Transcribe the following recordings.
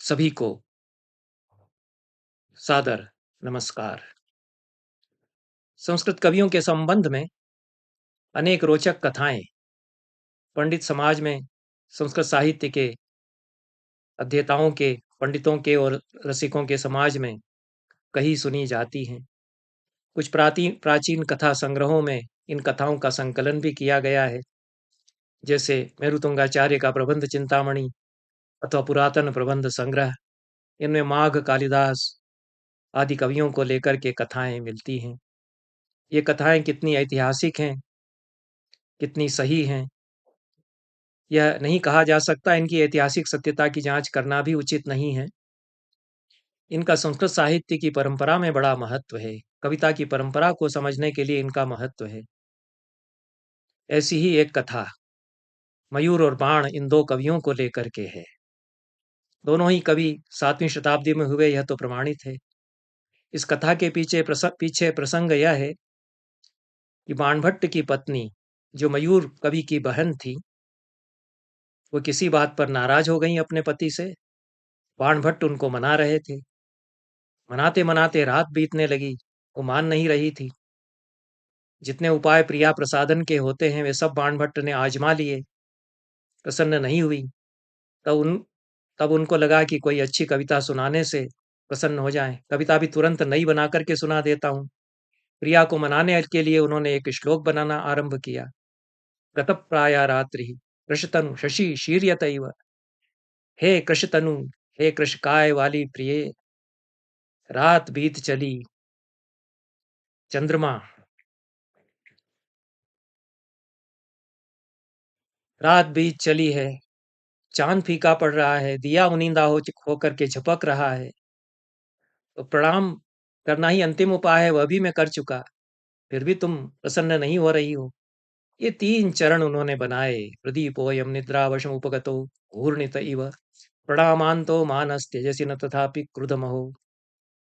सभी को सादर नमस्कार। संस्कृत कवियों के संबंध में अनेक रोचक कथाएं पंडित समाज में संस्कृत साहित्य के अध्येताओं के, पंडितों के और रसिकों के समाज में कही सुनी जाती हैं। कुछ प्राचीन कथा संग्रहों में इन कथाओं का संकलन भी किया गया है, जैसे मेरुतुंगाचार्य का प्रबंध चिंतामणि अथवा पुरातन प्रबंध संग्रह। इनमें माघ, कालिदास आदि कवियों को लेकर के कथाएं मिलती हैं। ये कथाएं कितनी ऐतिहासिक हैं, कितनी सही हैं, यह नहीं कहा जा सकता। इनकी ऐतिहासिक सत्यता की जांच करना भी उचित नहीं है। इनका संस्कृत साहित्य की परंपरा में बड़ा महत्व है। कविता की परंपरा को समझने के लिए इनका महत्व है। ऐसी ही एक कथा मयूर और बाण इन दो कवियों को लेकर के है। दोनों ही कवि 7वीं शताब्दी में हुए, यह तो प्रमाणित है। इस कथा के पीछे प्रसंग यह है कि बाणभट्ट की पत्नी, जो मयूर कवि की बहन थी, वो किसी बात पर नाराज हो गई अपने पति से। बाणभट्ट उनको मना रहे थे। मनाते मनाते रात बीतने लगी, वो मान नहीं रही थी। जितने उपाय प्रिया प्रसादन के होते हैं वे सब बाणभट्ट ने आजमा लिए, प्रसन्न नहीं हुई। तब उन तब उनको लगा कि कोई अच्छी कविता सुनाने से प्रसन्न हो जाए। कविता भी तुरंत नई बना करके सुना देता हूँ। प्रिया को मनाने के लिए उन्होंने एक श्लोक बनाना आरंभ किया। गतप्राया रात्रि कृशतनु शशि शीर्यतैव। हे कृशतनु, हे कृशकाय वाली प्रिये, रात बीत चली, चंद्रमा रात बीत चली है, चांद फीका पड़ रहा है, दिया मुनींदा होकर के झपक रहा है। तो प्रणाम करना ही अंतिम उपाय है, वह भी मैं कर चुका, फिर भी तुम प्रसन्न नहीं हो रही हो। ये 3 चरण उन्होंने बनाए। प्रदीपोऽयं निद्रावशम उपगतो घूर्णित इव, प्रणामान्तो मानस्त्यजसि न तथापि क्रुधमहो।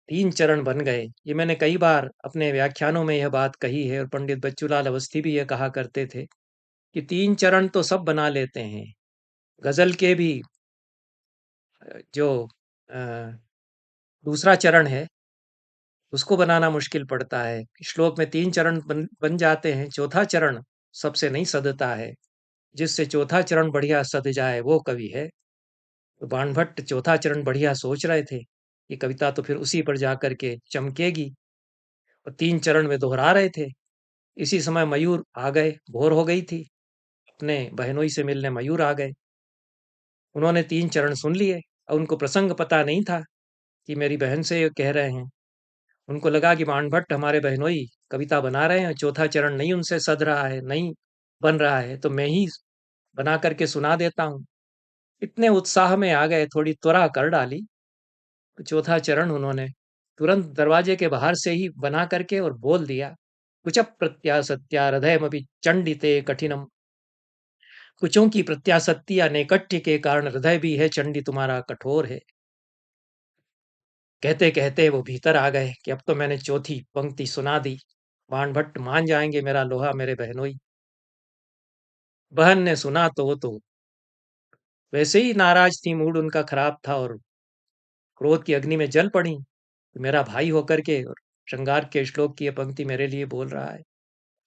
3 चरण बन गए। ये मैंने कई बार अपने व्याख्यानों में यह बात कही है, और पंडित बच्चूलाल अवस्थी भी यह कहा करते थे कि 3 चरण तो सब बना लेते हैं। गजल के भी जो अ, दूसरा चरण है, उसको बनाना मुश्किल पड़ता है। श्लोक में 3 चरण बन जाते हैं, चौथा चरण सबसे नहीं सधता है। जिससे चौथा चरण बढ़िया सध जाए वो कवि है। तो बाणभट्ट चौथा चरण बढ़िया सोच रहे थे कि कविता तो फिर उसी पर जाकर के चमकेगी, और 3 चरण में दोहरा रहे थे। इसी समय मयूर आ गए, भोर हो गई थी, अपने बहनोई से मिलने मयूर आ गए। उन्होंने 3 चरण सुन लिए, और उनको प्रसंग पता नहीं था कि मेरी बहन से ये कह रहे हैं। उनको लगा कि बाणभट्ट हमारे बहनोई कविता बना रहे हैं, चौथा चरण नहीं उनसे सध रहा है, नहीं बन रहा है, तो मैं ही बना करके सुना देता हूँ। इतने उत्साह में आ गए, थोड़ी त्वरा कर डाली। तो चौथा चरण उन्होंने तुरंत दरवाजे के बाहर से ही बना करके और बोल दिया। कुच प्रत्यासत्या हृदयमपि चंडिते कठिनम। कुचों की प्रत्याशक्ति या नैकट्य के कारण हृदय भी है चंडी तुम्हारा कठोर है। कहते कहते वो भीतर आ गए कि अब तो मैंने चौथी पंक्ति सुना दी, बाणभट्ट मान जाएंगे मेरा लोहा मेरे बहनोई। बहन ने सुना तो वो तो वैसे ही नाराज थी, मूड उनका खराब था, और क्रोध की अग्नि में जल पड़ी। मेरा भाई होकर के और श्रृंगार के श्लोक की ये पंक्ति मेरे लिए बोल रहा है।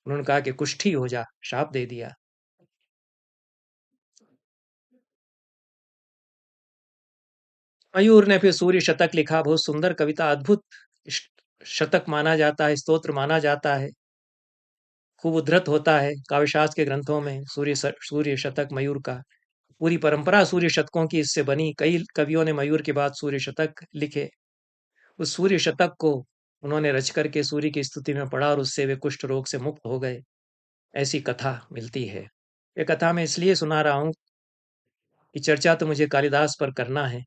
उन्होंने कहा कि कुष्ठी हो जा, शाप दे दिया। मयूर ने फिर सूर्य शतक लिखा, बहुत सुंदर कविता, अद्भुत शतक माना जाता है, स्तोत्र माना जाता है, खूब उद्धृत होता है काव्यशास्त्र के ग्रंथों में। सूर्य शतक मयूर का, पूरी परंपरा सूर्य शतकों की इससे बनी। कई कवियों ने मयूर के बाद सूर्य शतक लिखे। उस सूर्य शतक को उन्होंने रच करके सूर्य की स्तुति में पढ़ा, और उससे वे कुष्ठ रोग से मुक्त हो गए। ऐसी कथा मिलती है। ये कथा मैं इसलिए सुना रहा हूँ कि चर्चा तो मुझे कालिदास पर करना है,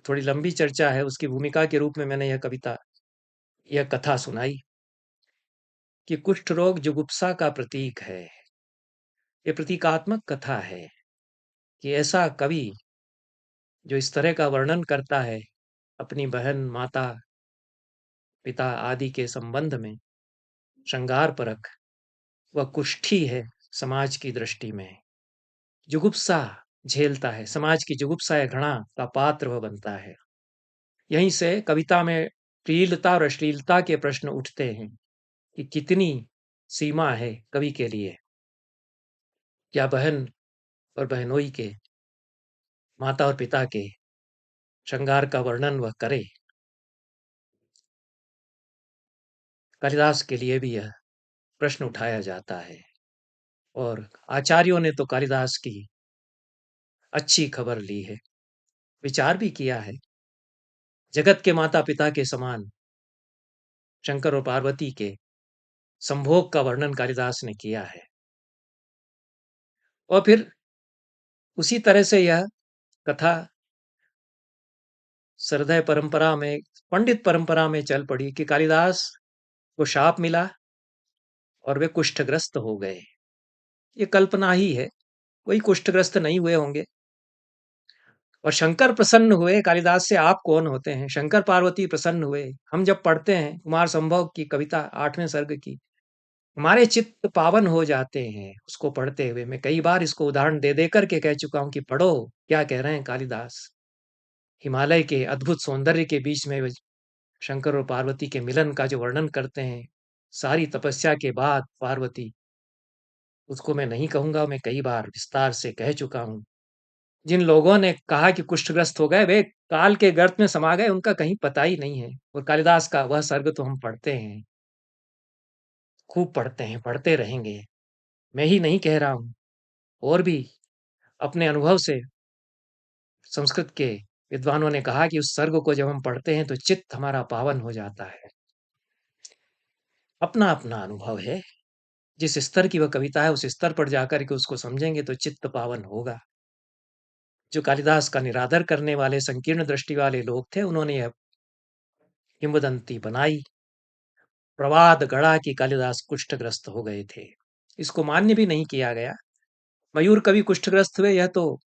थोड़ी लंबी चर्चा है। उसकी भूमिका के रूप में मैंने यह कथा सुनाई कि कुष्ठ रोग जुगुप्सा का प्रतीक है। ये प्रतीकात्मक कथा है कि ऐसा कवि जो इस तरह का वर्णन करता है अपनी बहन, माता, पिता आदि के संबंध में, श्रृंगार परक, वह कुष्ठी है समाज की दृष्टि में। जुगुप्सा झेलता है, समाज की जुगुप्सा या घृणा का पात्र वह बनता है। यहीं से कविता में प्रियलता और अश्लीलता के प्रश्न उठते हैं कि कितनी सीमा है कवि के लिए। क्या बहन और बहनोई के, माता और पिता के श्रृंगार का वर्णन वह करे? कालिदास के लिए भी यह प्रश्न उठाया जाता है और आचार्यों ने तो कालिदास की अच्छी खबर ली है, विचार भी किया है। जगत के माता-पिता के समान शंकर और पार्वती के संभोग का वर्णन कालिदास ने किया है। और फिर उसी तरह से यह कथा सरदय परंपरा में, पंडित परंपरा में चल पड़ी कि कालिदास को शाप मिला और वे कुष्ठग्रस्त हो गए। ये कल्पना ही है, कोई कुष्ठग्रस्त नहीं हुए होंगे। और शंकर प्रसन्न हुए कालिदास से, आप कौन होते हैं? शंकर पार्वती प्रसन्न हुए। हम जब पढ़ते हैं कुमार संभव की कविता 8वें सर्ग की, हमारे चित्त पावन हो जाते हैं उसको पढ़ते हुए। मैं कई बार इसको उदाहरण दे दे करके कह चुका हूँ कि पढ़ो क्या कह रहे हैं कालिदास। हिमालय के अद्भुत सौंदर्य के बीच में शंकर और पार्वती के मिलन का जो वर्णन करते हैं, सारी तपस्या के बाद पार्वती, उसको मैं नहीं कहूंगा, मैं कई बार विस्तार से कह चुका हूं। जिन लोगों ने कहा कि कुष्ठग्रस्त हो गए, वे काल के गर्त में समा गए, उनका कहीं पता ही नहीं है। और कालिदास का वह सर्ग तो हम पढ़ते हैं, खूब पढ़ते हैं, पढ़ते रहेंगे। मैं ही नहीं कह रहा हूं, और भी अपने अनुभव से संस्कृत के विद्वानों ने कहा कि उस सर्ग को जब हम पढ़ते हैं तो चित्त हमारा पावन हो जाता है। अपना अपना अनुभव है। जिस स्तर की वह कविता है, उस स्तर पर जाकर के उसको समझेंगे तो चित्त पावन होगा। जो कालिदास का निरादर करने वाले संकीर्ण दृष्टि वाले लोग थे, उन्होंने यह किंवदंती बनाई, प्रवाद गढ़ा कि कालिदास कुष्ठग्रस्त हो गए थे। इसको मान्य भी नहीं किया गया। मयूर कवि कुष्ठग्रस्त हुए, यह तो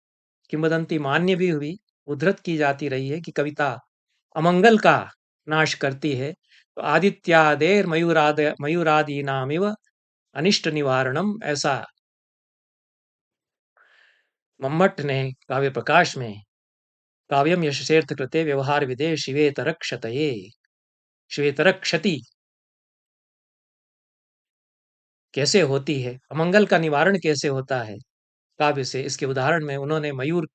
किंवदंती मान्य भी हुई, उद्धृत की जाती रही है कि कविता अमंगल का नाश करती है। तो आदित्यादेर मयूरादि नामिव अनिष्ट निवारणम, ऐसा मम्मट ने काव्य प्रकाश में काव्यम यशसेर्थ कृते व्यवहार विदे शिवेतर क्षतये, शिवेतर क्षति कैसे होती है, अमंगल का निवारण कैसे होता है काव्य से, इसके उदाहरण में उन्होंने मयूर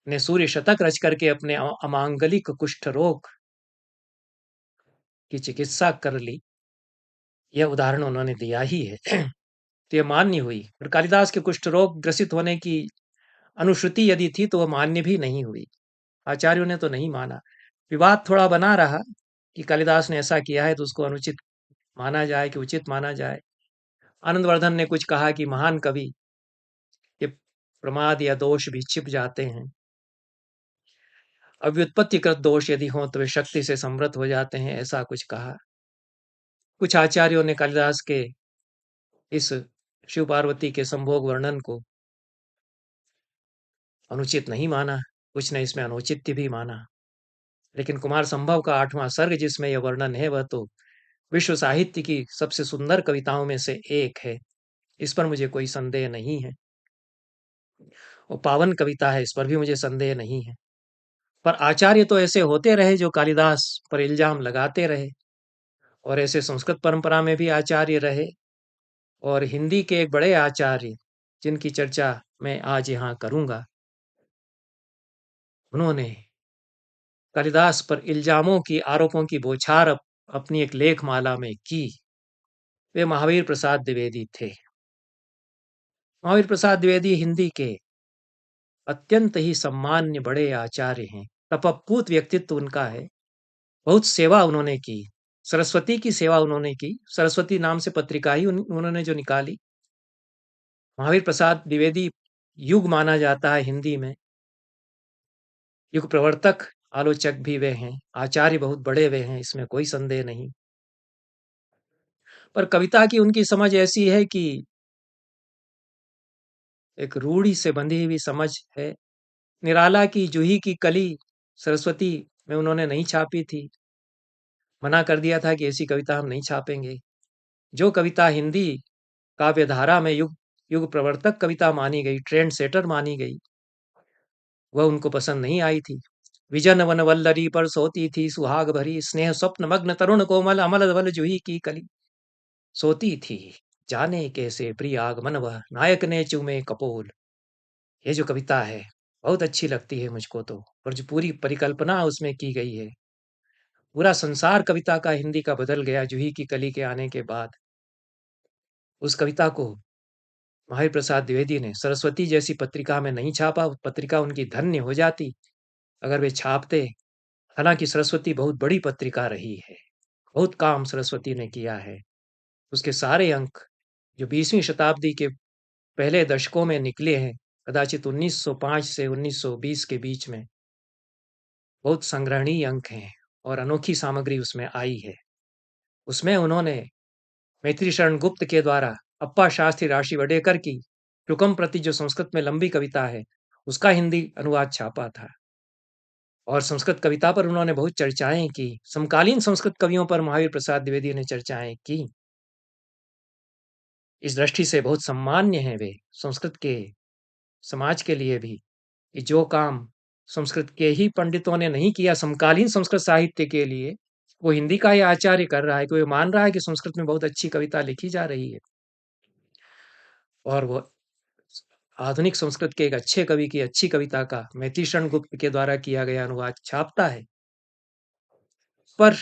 ने सूर्य शतक रच करके अपने अमांगलिक कुष्ठ रोग की चिकित्सा कर ली। यह उदाहरण उन्होंने दिया ही है। तो यह मान्य हुई। और कालिदास के कुष्ठ रोग ग्रसित होने की अनुश्रुति यदि थी तो वह मान्य भी नहीं हुई। आचार्यों ने तो नहीं माना। विवाद थोड़ा बना रहा कि कालिदास ने ऐसा किया है तो उसको अनुचित माना जाए कि उचित माना जाए। आनंदवर्धन ने कुछ कहा कि महान कवि के प्रमाद या दोष भी छिप जाते हैं। अव्युत्पत्तिकृत दोष यदि हों तो वे शक्ति से समृद्ध हो जाते हैं, ऐसा कुछ कहा। कुछ आचार्यों ने कालिदास के इस शिव पार्वती के संभोग वर्णन को अनुचित नहीं माना, कुछ ने इसमें अनुचित्य भी माना। लेकिन कुमार संभव का 8वां सर्ग जिसमें यह वर्णन है, वह तो विश्व साहित्य की सबसे सुंदर कविताओं में से एक है। इस पर मुझे कोई संदेह नहीं है। और पावन कविता है, इस पर भी मुझे संदेह नहीं है। पर आचार्य तो ऐसे होते रहे जो कालिदास पर इल्जाम लगाते रहे, और ऐसे संस्कृत परंपरा में भी आचार्य रहे। और हिंदी के एक बड़े आचार्य जिनकी चर्चा मैं आज यहाँ करूंगा, उन्होंने कालिदास पर इल्जामों की, आरोपों की बौछार अपनी एक लेखमाला में की। वे महावीर प्रसाद द्विवेदी थे। महावीर प्रसाद द्विवेदी हिंदी के अत्यंत ही सम्मान्य बड़े आचार्य हैं। तपस्पूत व्यक्तित्व उनका है। बहुत सेवा उन्होंने की। सरस्वती की सेवा उन्होंने की। सरस्वती नाम से पत्रिका ही उन्होंने जो निकाली। महावीर प्रसाद द्विवेदी युग माना जाता है हिंदी में। युग प्रवर्तक आलोचक भी वे हैं। आचार्य बहुत बड़े वे हैं, इसमें कोई संदेह नहीं। पर कविता की उनकी समझ ऐसी है कि एक रूढ़ी से बंधी हुई समझ है। निराला की जूही की कली सरस्वती में उन्होंने नहीं छापी थी। मना कर दिया था कि ऐसी कविता हम नहीं छापेंगे। जो कविता हिंदी काव्य धारा में युग युग प्रवर्तक कविता मानी गई, ट्रेंड सेटर मानी गई, वह उनको पसंद नहीं आई थी। विजन वन वल्लरी पर सोती थी सुहाग भरी, स्नेह स्वप्न मग्न तरुण कोमल, अमल धवल जूही की कली। सोती थी, जाने कैसे प्रिय आगमन वह, नायक ने चूमे कपोल। ये जो कविता है, बहुत अच्छी लगती है मुझको तो, और जो पूरी परिकल्पना उसमें की गई है, पूरा संसार कविता का हिंदी का बदल गया जूही की कली के आने के बाद। उस कविता को महावीर प्रसाद द्विवेदी ने सरस्वती जैसी पत्रिका में नहीं छापा, पत्रिका उनकी धन्य हो जाती अगर वे छापते। हालांकि सरस्वती बहुत बड़ी पत्रिका रही है, बहुत काम सरस्वती ने किया है। उसके सारे अंक जो 20वीं शताब्दी के पहले दशकों में निकले हैं, कदाचित 1905 से 1920 के बीच में, बहुत संग्रहणीय अंक हैं और अनोखी सामग्री उसमें आई है। उसमें उन्होंने मैथिली शरण गुप्त के द्वारा अप्पा शास्त्री राशि वडेकर की टुकम प्रति जो संस्कृत में लंबी कविता है, उसका हिंदी अनुवाद छापा था। और संस्कृत कविता पर उन्होंने बहुत चर्चाएं की, समकालीन संस्कृत कवियों पर महावीर प्रसाद द्विवेदी ने चर्चाएं की। इस दृष्टि से बहुत सम्मान्य हैं वे संस्कृत के समाज के लिए भी, कि जो काम संस्कृत के ही पंडितों ने नहीं किया समकालीन संस्कृत साहित्य के लिए, वो हिंदी का ही आचार्य कर रहा है, कि वो मान रहा है कि संस्कृत में बहुत अच्छी कविता लिखी जा रही है, और वो आधुनिक संस्कृत के एक अच्छे कवि की अच्छी कविता का मैथिली शरण गुप्त के द्वारा किया गया अनुवाद छापता है। पर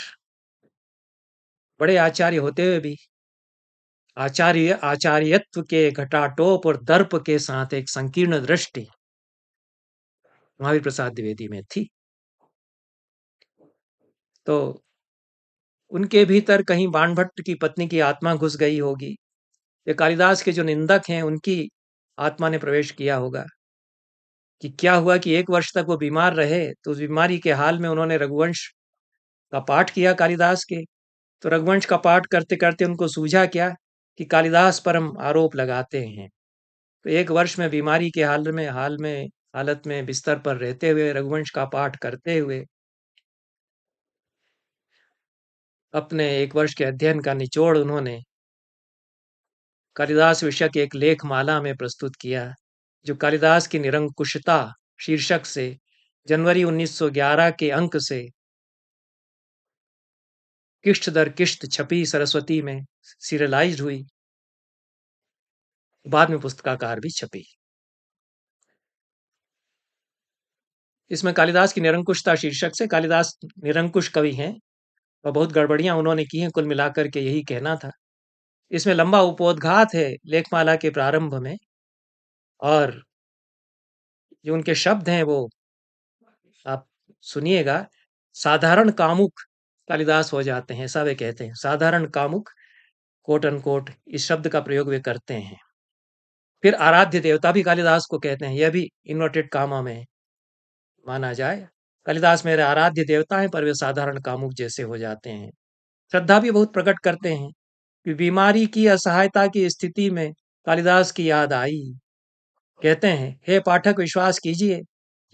बड़े आचार्य होते हुए भी आचार्यत्व के घटाटोप और दर्प के साथ एक संकीर्ण दृष्टि महावीर प्रसाद द्विवेदी में थी। तो उनके भीतर कहीं बाणभट्ट की पत्नी की आत्मा घुस गई होगी, ये कालिदास के जो निंदक हैं उनकी आत्मा ने प्रवेश किया होगा। कि क्या हुआ कि 1 वर्ष तक वो बीमार रहे, तो उस बीमारी के हाल में उन्होंने रघुवंश का पाठ किया कालिदास के। तो रघुवंश का पाठ करते करते उनको सूझा क्या कि कालिदास पर हम आरोप लगाते हैं। तो 1 वर्ष में बीमारी के हालत में बिस्तर पर रहते हुए रघुवंश का पाठ करते हुए अपने 1 वर्ष के अध्ययन का निचोड़ उन्होंने कालिदास विषयक एक लेख माला में प्रस्तुत किया, जो कालिदास की निरंकुशता शीर्षक से जनवरी 1911 के अंक से किश्त दर किश्त छपी, सरस्वती में सीरियलाइज्ड हुई, बाद में पुस्तकाकार भी छपी। इसमें कालिदास की निरंकुशता शीर्षक से, कालिदास निरंकुश कवि हैं और बहुत गड़बड़ियां उन्होंने की हैं, कुल मिलाकर के यही कहना था। इसमें लंबा उपोद्घात है लेखमाला के प्रारंभ में, और जो उनके शब्द हैं वो आप सुनिएगा। साधारण कामुक कालिदास हो जाते हैं, ऐसा वे कहते हैं, साधारण कामुक कोट अनकोट इस शब्द का प्रयोग वे करते हैं। फिर आराध्य देवता भी कालिदास को कहते हैं, यह भी इन्वर्टेड कामा में माना जाए। कालिदास मेरे आराध्य देवता हैं, पर वे साधारण कामुक जैसे हो जाते हैं। श्रद्धा भी बहुत प्रकट करते हैं कि बीमारी की असहायता की स्थिति में कालिदास की याद आई। कहते हैं, हे पाठक विश्वास कीजिए,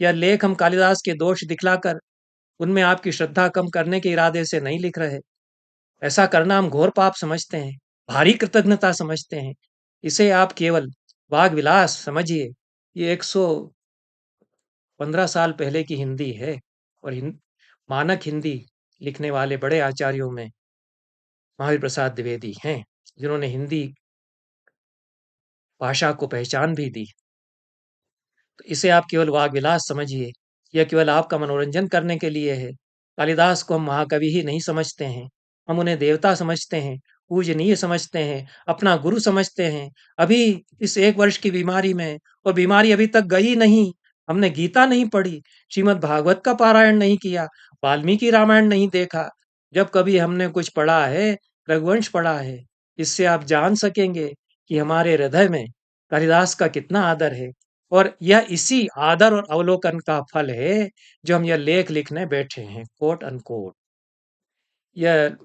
यह लेख हम कालिदास के दोष दिखलाकर उनमें आपकी श्रद्धा कम करने के इरादे से नहीं लिख रहे। ऐसा करना हम घोर पाप समझते हैं, भारी कृतज्ञता समझते हैं। इसे आप केवल वाग विलास समझिए। ये 115 साल पहले की हिंदी है, और मानक हिंदी लिखने वाले बड़े आचार्यों में महावीर प्रसाद द्विवेदी हैं, जिन्होंने हिंदी भाषा को पहचान भी दी। तो इसे आप केवल वाग विलास समझिए, यह केवल आपका मनोरंजन करने के लिए है। कालिदास को हम महाकवि ही नहीं समझते हैं, हम उन्हें देवता समझते हैं, पूजनीय समझते हैं, अपना गुरु समझते हैं। अभी इस 1 वर्ष की बीमारी में, और बीमारी अभी तक गई नहीं, हमने गीता नहीं पढ़ी, श्रीमद् भागवत का पारायण नहीं किया, वाल्मीकि रामायण नहीं देखा। जब कभी हमने कुछ पढ़ा है, रघुवंश पढ़ा है। इससे आप जान सकेंगे कि हमारे हृदय में कालिदास का कितना आदर है, और यह इसी आदर और अवलोकन का फल है जो हम यह लेख लिखने बैठे हैं, कोट अनकोट। यह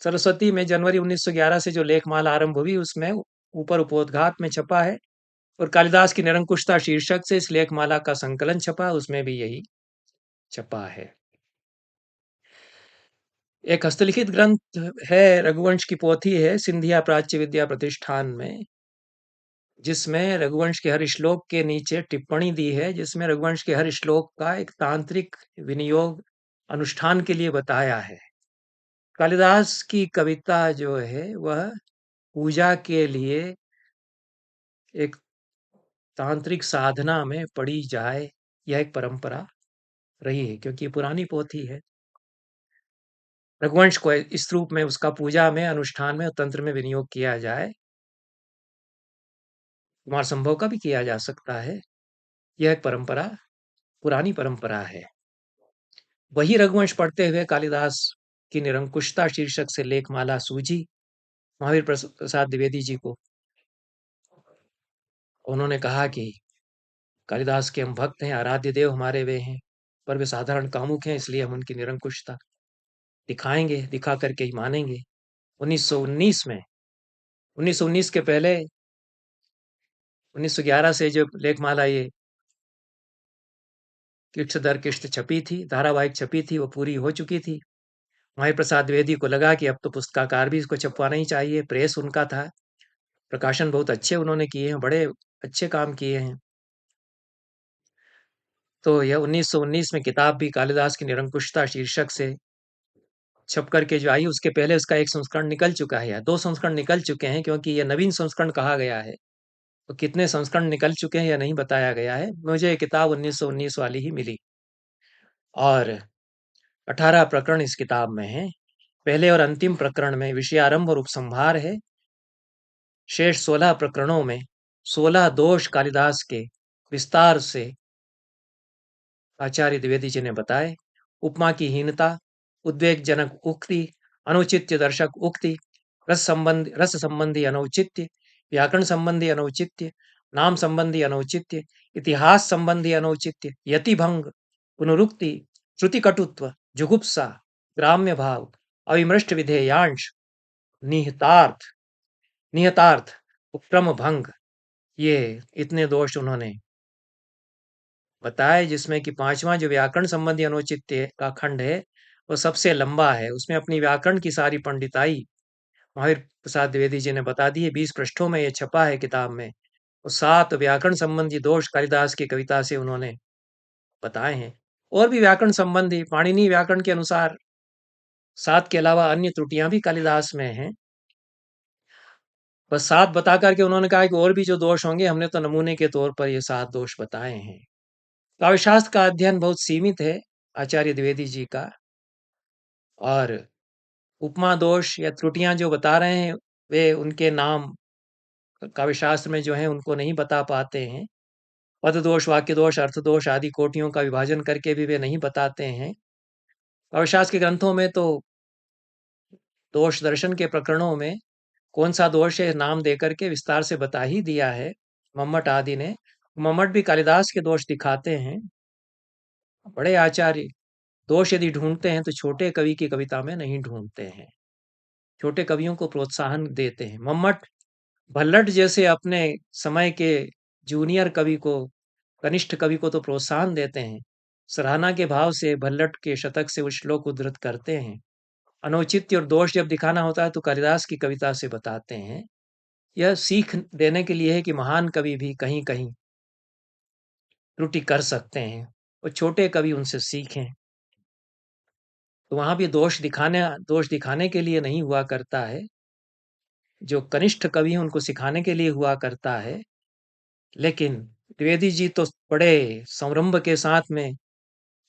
सरस्वती में जनवरी 1911 से जो लेखमाला आरंभ हुई, उसमें ऊपर उपोद्घात में छपा है, और कालिदास की निरंकुशता शीर्षक से इस लेखमाला का संकलन छपा, उसमें भी यही छपा है। एक हस्तलिखित ग्रंथ है, रघुवंश की पोथी है, सिंधिया प्राच्य विद्या प्रतिष्ठान में। जिसमें रघुवंश के हर श्लोक के नीचे टिप्पणी दी है, जिसमें रघुवंश के हर श्लोक का एक तांत्रिक विनियोग अनुष्ठान के लिए बताया है। कालिदास की कविता जो है वह पूजा के लिए एक तांत्रिक साधना में पढ़ी जाए, यह एक परंपरा रही है, क्योंकि ये पुरानी पोथी है। रघुवंश को इस रूप में उसका पूजा में, अनुष्ठान में और तंत्र में विनियोग किया जाए, कुमार संभव का भी किया जा सकता है। यह एक परंपरा, पुरानी परंपरा है। वही रघुवंश पढ़ते हुए कालिदास की निरंकुशता शीर्षक से लेखमाला सूझी महावीर प्रसाद द्विवेदी जी को। उन्होंने कहा कि कालिदास के हम भक्त हैं, आराध्य देव हमारे वे हैं, पर वे साधारण कामुक हैं, इसलिए हम उनकी निरंकुशता दिखाएंगे, दिखा करके ही मानेंगे। 1919 में, 1919 के पहले 1911 से जो लेखमाला ये किश्त दर किश्त छपी थी, धारावाहिक छपी थी, वो पूरी हो चुकी थी। महावीर प्रसाद द्विवेदी को लगा कि अब तो पुस्तकाकार भी इसको छपवाना ही चाहिए। प्रेस उनका था, प्रकाशन बहुत अच्छे उन्होंने किए हैं, बड़े अच्छे काम किए हैं। तो यह 1919 में किताब भी कालिदास की निरंकुशता शीर्षक से छप करके जो आई, उसके पहले उसका एक संस्करण निकल चुका है, या 2 संस्करण निकल चुके हैं, क्योंकि यह नवीन संस्करण कहा गया है। तो कितने संस्करण निकल चुके हैं या नहीं बताया गया है। मुझे ये किताब 1919 वाली ही मिली और 18 प्रकरण इस किताब में हैं। पहले और अंतिम प्रकरण में विषयारंभ और उपसंहार है। शेष 16 प्रकरणों में 16 दोष कालिदास के विस्तार से आचार्य द्विवेदी जी ने बताए। उपमा की हीनता, उद्वेगजनक उक्ति, अनुचित्य दर्शक उक्ति, रस संबंधी अनौचित्य, व्याकरण संबंधी अनौचित्य, नाम संबंधी अनौचित्य, इतिहास संबंधी अनौचित्य, यतिभंग, पुनरुक्ति, श्रुति कटुत्व, जुगुप्सा, ग्राम्य भाव, अविमृष्ट विधेयांश, निहितार्थ नियतार्थ, उपक्रम भंग, ये इतने दोष उन्होंने बताए। जिसमें कि 5वां जो व्याकरण संबंधी अनौचित्य का खंड है, वो सबसे लंबा है। उसमें अपनी व्याकरण की सारी पंडिताई महावीर प्रसाद द्विवेदी जी ने बता दी है। 20 पृष्ठों में ये छपा है किताब में। और 7 व्याकरण संबंधी दोष कालिदास की कविता से उन्होंने बताए हैं। और भी व्याकरण संबंधी पाणिनि व्याकरण के अनुसार 7 के अलावा अन्य त्रुटियां भी कालिदास में हैं। बस 7 बता करके उन्होंने कहा कि और भी जो दोष होंगे, हमने तो नमूने के तौर पर ये 7 दोष बताए हैं। काव्यशास्त्र का अध्ययन बहुत सीमित है आचार्य द्विवेदी जी का, और उपमा दोष या त्रुटियां जो बता रहे हैं, वे उनके नाम काव्यशास्त्र में जो है उनको नहीं बता पाते हैं। पद दोष, वाक्य दोष, अर्थ दोष आदि कोटियों का विभाजन करके भी वे नहीं बताते हैं। काव्यशास्त्र के ग्रंथों में तो दोष दर्शन के प्रकरणों में कौन सा दोष है नाम देकर के विस्तार से बता ही दिया है मम्मट आदि ने। मम्मट भी कालिदास के दोष दिखाते हैं। बड़े आचार्य दोष यदि ढूंढते हैं तो छोटे कवि की कविता में नहीं ढूंढते हैं, छोटे कवियों को प्रोत्साहन देते हैं। मम्मट भल्लट जैसे अपने समय के जूनियर कवि को, कनिष्ठ कवि को तो प्रोत्साहन देते हैं, सराहना के भाव से भल्लट के शतक से वो श्लोक उद्धृत करते हैं। अनौचित्य और दोष जब दिखाना होता है तो कालिदास की कविता से बताते हैं। यह सीख देने के लिए है कि महान कवि भी कहीं कहीं त्रुटि कर सकते हैं और छोटे कवि उनसे सीखें। तो वहां भी दोष दिखाने के लिए नहीं हुआ करता है। जो कनिष्ठ कवि हैं उनको सिखाने के लिए हुआ करता है। लेकिन द्विवेदी जी तो बड़े संरंभ के साथ में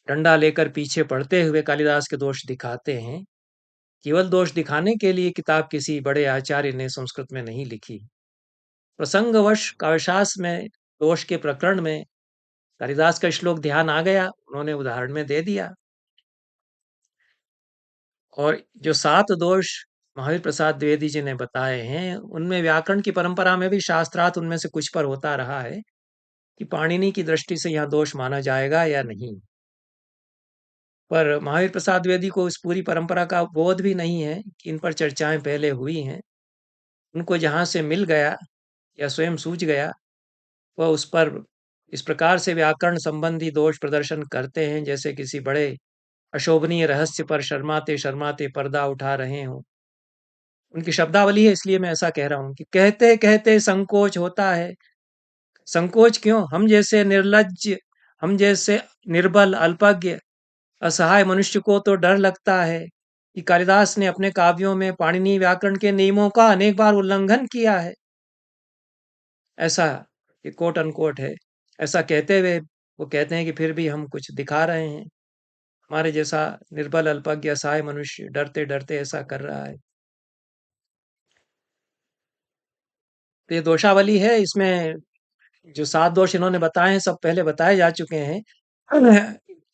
डंडा लेकर पीछे पड़ते हुए कालिदास के दोष दिखाते हैं। केवल दोष दिखाने के लिए किताब किसी बड़े आचार्य ने संस्कृत में नहीं लिखी। प्रसंगवश काव्यशास्त्र में दोष के प्रकरण में कालिदास का श्लोक ध्यान आ गया, उन्होंने उदाहरण में दे दिया। और जो 7 दोष महावीर प्रसाद द्विवेदी जी ने बताए हैं, उनमें व्याकरण की परंपरा में भी शास्त्रार्थ उनमें से कुछ पर होता रहा है कि पाणिनि की दृष्टि से यहाँ दोष माना जाएगा या नहीं। पर महावीर प्रसाद द्विवेदी को इस पूरी परंपरा का बोध भी नहीं है कि इन पर चर्चाएं पहले हुई हैं। उनको जहाँ से मिल गया या स्वयं सूझ गया, वह उस पर इस प्रकार से व्याकरण संबंधी दोष प्रदर्शन करते हैं जैसे किसी बड़े अशोभनीय रहस्य पर शर्माते शर्माते पर्दा उठा रहे हों। उनकी शब्दावली है, इसलिए मैं ऐसा कह रहा हूँ कि कहते कहते संकोच होता है। संकोच क्यों? हम जैसे निर्लज्ज, हम जैसे निर्बल, अल्पज्ञ, असहाय मनुष्य को तो डर लगता है कि कालिदास ने अपने काव्यों में पाणिनि व्याकरण के नियमों का अनेक बार उल्लंघन किया है। ऐसा ये कोट अनकोट है। ऐसा कहते हुए वो कहते हैं कि फिर भी हम कुछ दिखा रहे हैं। हमारे जैसा निर्बल, अल्पज्ञ, असहाय मनुष्य डरते डरते ऐसा कर रहा है। तो ये दोषावली है, इसमें जो 7 दोष इन्होंने बताए हैं, सब पहले बताए जा चुके हैं।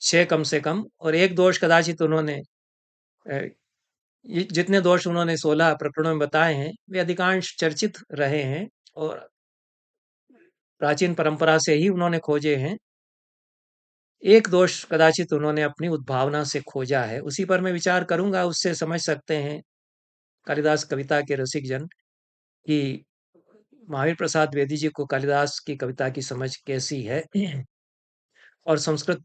6 कम से कम, और एक दोष कदाचित उन्होंने अ, ये जितने दोष उन्होंने 16 प्रकरणों में बताए हैं, वे अधिकांश चर्चित रहे हैं और प्राचीन परंपरा से ही उन्होंने खोजे हैं। एक दोष कदाचित उन्होंने अपनी उद्भावना से खोजा है, उसी पर मैं विचार करूँगा, उससे समझ सकते हैं कालिदास कविता के रसिक जन कि महावीर प्रसाद द्विवेदी जी को कालिदास की कविता की समझ कैसी है और संस्कृत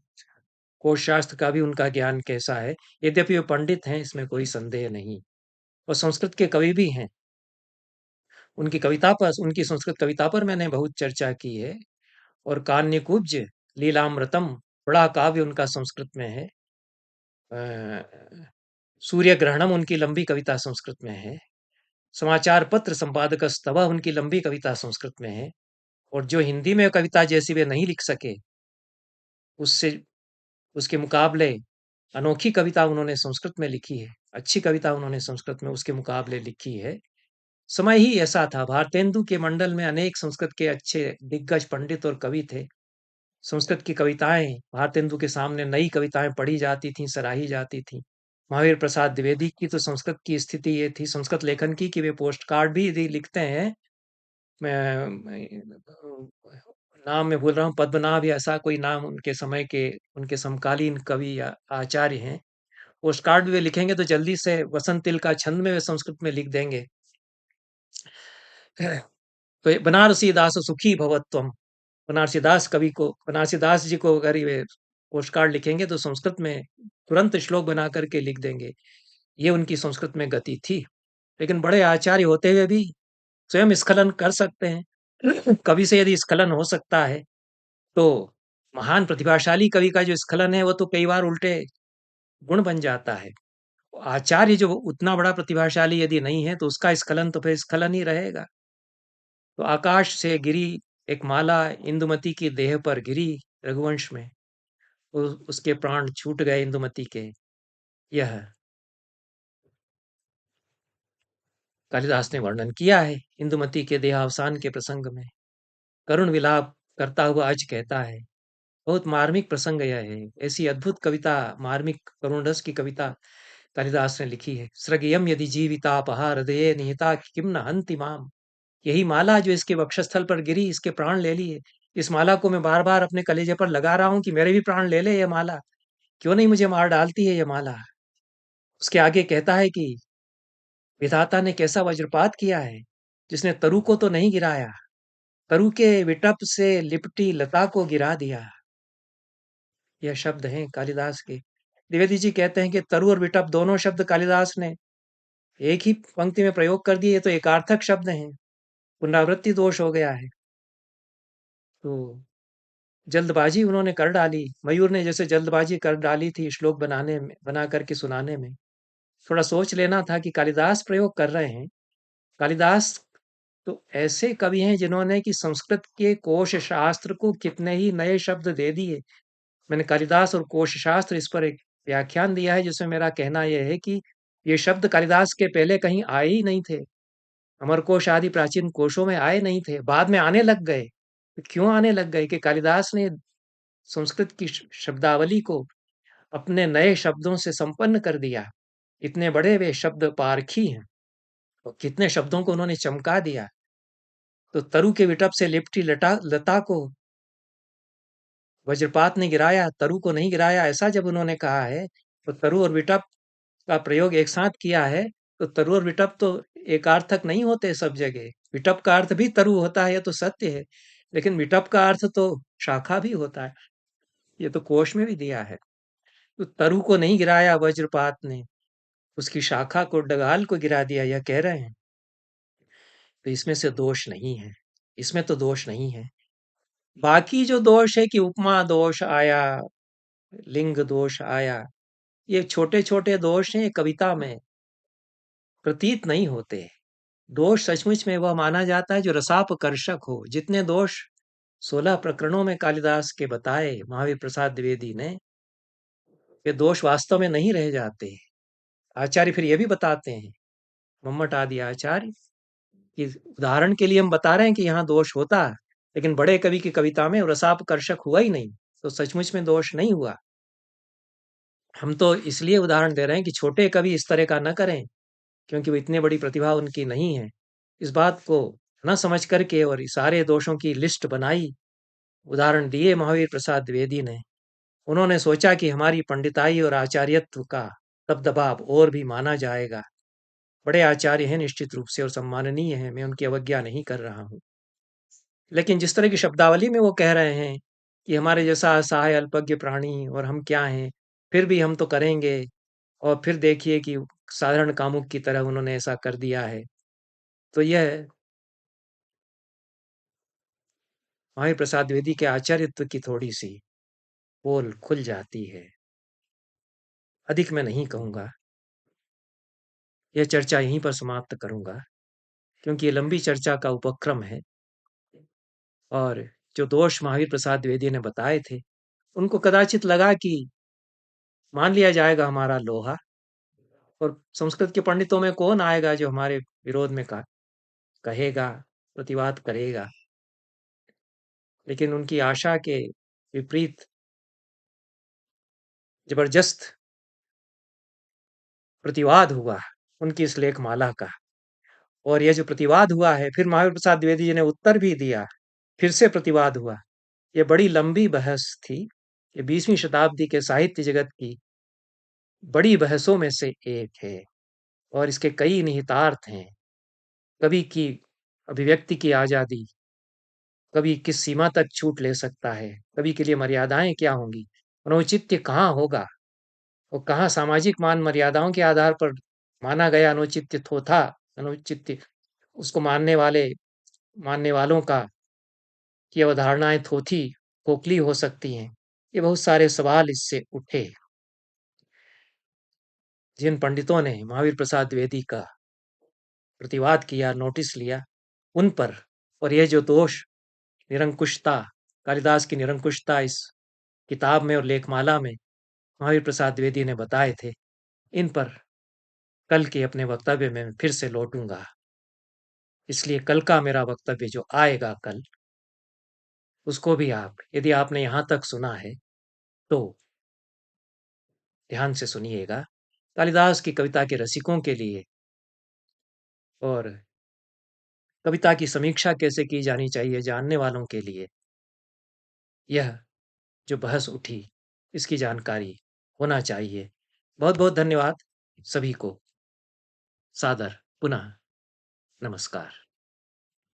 कोश शास्त्र का भी उनका ज्ञान कैसा है। यद्यपि वे पंडित हैं, इसमें कोई संदेह नहीं, और संस्कृत के कवि भी हैं। उनकी कविता पर, उनकी संस्कृत कविता पर मैंने बहुत चर्चा की है। और कान्यकुब्ज, लीलामृतम, बड़ा काव्य उनका संस्कृत में है। सूर्य ग्रहणम उनकी लंबी कविता संस्कृत में है। समाचार पत्र संपादक स्तव उनकी लंबी कविता संस्कृत में है। और जो हिंदी में कविता जैसी वे नहीं लिख सके, उससे उसके मुकाबले अनोखी कविता उन्होंने संस्कृत में लिखी है। अच्छी कविता उन्होंने संस्कृत में उसके मुकाबले लिखी है। समय ही ऐसा था, भारतेंदु के मंडल में अनेक संस्कृत के अच्छे दिग्गज पंडित और कवि थे। संस्कृत की कविताएं भारतेंदु के सामने नई कविताएं पढ़ी जाती थीं, सराही जाती थीं। महावीर प्रसाद द्विवेदी की तो संस्कृत की स्थिति ये थी, संस्कृत लेखन की, कि वे पोस्ट कार्ड भी यदि लिखते हैं, नाम मैं भूल रहा हूँ, पद्मनाभ या ऐसा कोई नाम उनके समय के, उनके समकालीन कवि या आचार्य हैं। पोस्ट कार्ड भी वे लिखेंगे तो जल्दी से वसंत तिल का छंद में वे संस्कृत में लिख देंगे। तो बनारसी दास सुखी भवत्वम, बनारसी दास कवि को, बनारसी दास जी को अगर ये पोस्ट कार्ड लिखेंगे तो संस्कृत में तुरंत श्लोक बना करके लिख देंगे। ये उनकी संस्कृत में गति थी। लेकिन बड़े आचार्य होते हुए भी स्वयं स्खलन कर सकते हैं। कवि से यदि स्खलन हो सकता है, तो महान प्रतिभाशाली कवि का जो स्खलन है वो तो कई बार उल्टे गुण बन जाता है। आचार्य जो उतना बड़ा प्रतिभाशाली यदि नहीं है, तो उसका स्खलन तो फिर स्खलन ही रहेगा। तो आकाश से गिरी एक माला इंदुमती की देह पर गिरी, रघुवंश में उसके प्राण छूट गए इंदुमती के। यह कालिदास ने वर्णन किया है इंदुमती के देहावसान के प्रसंग में। करुण विलाप करता हुआ आज कहता है, बहुत मार्मिक प्रसंग यह है। ऐसी अद्भुत कविता, मार्मिक करुण रस की कविता कालिदास ने लिखी है। सृगयम यदि जीवितापहा हृदये निहिता किम न हन्ति माम। यही माला जो इसके वक्षस्थल पर गिरी, इसके प्राण ले लिए। इस माला को मैं बार बार अपने कलेजे पर लगा रहा हूं कि मेरे भी प्राण ले ले ये माला, क्यों नहीं मुझे मार डालती है ये माला। उसके आगे कहता है कि विधाता ने कैसा वज्रपात किया है, जिसने तरु को तो नहीं गिराया, तरु के विटप से लिपटी लता को गिरा दिया। यह शब्द हैं कालिदास के। द्विवेदी जी कहते हैं कि तरु और विटप दोनों शब्द कालिदास ने एक ही पंक्ति में प्रयोग कर दिए, तो एकार्थक शब्द हैं, पुनरावृत्ति दोष हो गया है। तो जल्दबाजी उन्होंने कर डाली, मयूर ने जैसे जल्दबाजी कर डाली थी श्लोक बनाने में, बना करके सुनाने में। थोड़ा सोच लेना था कि कालिदास प्रयोग कर रहे हैं। कालिदास तो ऐसे कवि हैं जिन्होंने कि संस्कृत के कोश शास्त्र को कितने ही नए शब्द दे दिए। मैंने कालिदास और कोश शास्त्र इस पर एक व्याख्यान दिया है, जिसमें मेरा कहना यह है कि ये शब्द कालिदास के पहले कहीं आए ही नहीं थे। अमरकोश आदि प्राचीन कोशों में आए नहीं थे, बाद में आने लग गए। तो क्यों आने लग गए? कि कालिदास ने संस्कृत की शब्दावली को अपने नए शब्दों से संपन्न कर दिया। इतने बड़े वे शब्द पारखी हैं, और कितने शब्दों को उन्होंने चमका दिया। तो तरु के विटप से लिपटी लता को वज्रपात ने गिराया, तरु को नहीं गिराया, ऐसा जब उन्होंने कहा है, तो तरु और विटप का प्रयोग एक साथ किया है। तो तरु और विटप तो एकार्थक नहीं होते सब जगह। विटप का अर्थ भी तरु होता है, ये तो सत्य है, लेकिन विटप का अर्थ तो शाखा भी होता है, ये तो कोश में भी दिया है। तो तरु को नहीं गिराया वज्रपात ने, उसकी शाखा को डगाल को गिरा दिया, यह कह रहे हैं। तो इसमें से दोष नहीं है, इसमें तो दोष नहीं है। बाकी जो दोष है कि उपमा दोष आया, लिंग दोष आया, ये छोटे-छोटे दोष हैं, कविता में प्रतीत नहीं होते। दोष सचमुच में वह माना जाता है जो रसापकर्षक हो। जितने दोष 16 प्रकरणों में कालिदास के बताए महावीर प्रसाद द्विवेदी ने, ये दोष वास्तव में नहीं रह जाते। आचार्य फिर ये भी बताते हैं, मम्मट आदि आचार्य, कि उदाहरण के लिए हम बता रहे हैं कि यहाँ दोष होता है, लेकिन बड़े कवि की कविता में रसापकर्षक हुआ ही नहीं, तो सचमुच में दोष नहीं हुआ। हम तो इसलिए उदाहरण दे रहे हैं कि छोटे कवि इस तरह का न करें, क्योंकि वो इतनी बड़ी प्रतिभा उनकी नहीं है। इस बात को न समझ करके और इस सारे दोषों की लिस्ट बनाई, उदाहरण दिए महावीर प्रसाद द्विवेदी ने। उन्होंने सोचा कि हमारी पंडिताई और आचार्यत्व का दबदबा अब और भी माना जाएगा। बड़े आचार्य हैं निश्चित रूप से और सम्माननीय हैं, मैं उनकी अवज्ञा नहीं कर रहा हूँ। लेकिन जिस तरह की शब्दावली में वो कह रहे हैं कि हमारे जैसा असहाय अल्पज्ञ प्राणी और हम क्या हैं, फिर भी हम तो करेंगे, और फिर देखिए कि साधारण कामुक की तरह उन्होंने ऐसा कर दिया है। तो यह महावीर प्रसाद द्विवेदी के आचार्यत्व की थोड़ी-सी पोल खुल जाती है। अधिक मैं नहीं कहूँगा, यह चर्चा यहीं पर समाप्त करूँगा, क्योंकि ये लंबी चर्चा का उपक्रम है और जो दोष महावीर प्रसाद द्विवेदी ने बताए थे, उनको कदाचित लगा कि मान लिया जाएगा हमारा लोहा, और संस्कृत के पंडितों में कौन आएगा जो हमारे विरोध में कहेगा, प्रतिवाद करेगा। लेकिन उनकी आशा के विपरीत जबरदस्त प्रतिवाद हुआ उनकी इस लेखमाला का। और ये जो प्रतिवाद हुआ है, फिर महावीर प्रसाद द्विवेदी जी ने उत्तर भी दिया, फिर से प्रतिवाद हुआ। ये बड़ी लंबी बहस थी। ये 20वीं शताब्दी के साहित्य जगत की बड़ी बहसों में से एक है और इसके कई निहितार्थ हैं। कवि की अभिव्यक्ति की आज़ादी, कवि किस सीमा तक छूट ले सकता है, कवि के लिए मर्यादाएँ क्या होंगी, अनौचित्य कहाँ होगा और कहाँ सामाजिक मान मर्यादाओं के आधार पर माना गया अनुचित्य थोथा, अनुचित्य उसको मानने वालों का की अवधारणाएँ थोथी, खोखली हो सकती हैं। ये बहुत सारे सवाल इससे उठे, जिन पंडितों ने महावीर प्रसाद द्विवेदी का प्रतिवाद किया, नोटिस लिया, उन पर, और ये जो दोष, निरंकुशता, कालिदास की निरंकुशता इस किताब में और लेखमाला में महावीर प्रसाद द्विवेदी ने बताए थे, इन पर कल के अपने वक्तव्य में मैं फिर से लौटूँगा। इसलिए कल का मेरा वक्तव्य जो आएगा कल, उसको भी आप, यदि आपने यहाँ तक सुना है, तो ध्यान से सुनिएगा। कालिदास की कविता के रसिकों के लिए और कविता की समीक्षा कैसे की जानी चाहिए जानने वालों के लिए, यह जो बहस उठी, इसकी जानकारी होना चाहिए। बहुत-बहुत धन्यवाद सभी को। सादर पुनः नमस्कार।